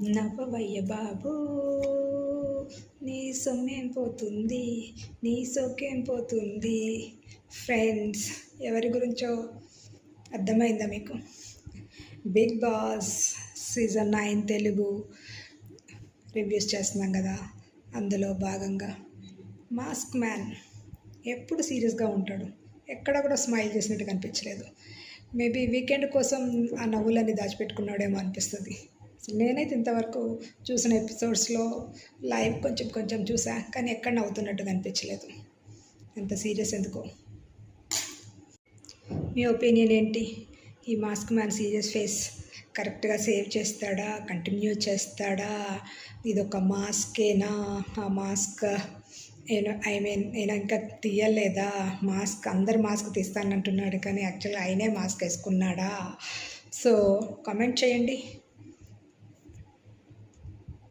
నవ్వవయ్య బాబు, నీ సొమ్మేం పోతుంది, నీ సోకేం పోతుంది. ఫ్రెండ్స్, ఎవరి గురించో అర్థమైందా మీకు? Bigg Boss season 9 Telugu reviews చేస్తున్నాం కదా, అందులో భాగంగా మాస్క్ మ్యాన్ ఎప్పుడు సీరియస్గా ఉంటాడు, ఎక్కడ కూడా స్మైల్ చేసినట్టు కనిపించలేదు. మేబీ వీకెండ్ కోసం ఆ నవ్వులన్నీ దాచిపెట్టుకున్నాడేమో అనిపిస్తుంది. నేనైతే ఇంతవరకు చూసిన ఎపిసోడ్స్లో లైవ్ కొంచెం కొంచెం చూసా, కానీ ఎక్కడ నవ్వుతున్నట్టు కనిపించలేదు. ఎంత సీరియస్ ఎందుకో. మీ ఒపీనియన్ ఏంటి? ఈ మాస్క్ మ్యాన్ సీరియస్ ఫేస్ కరెక్ట్గా సేవ్ చేస్తాడా, కంటిన్యూ చేస్తాడా, ఇదొక మాస్కేనా, ఆ మాస్క్ నేను ఇంకా తీయలేదా, మాస్క్ అందరు మాస్క్ తీస్తానంటున్నాడు కానీ యాక్చువల్గా ఆయనే మాస్క్ వేసుకున్నాడా? సో కామెంట్ చేయండి.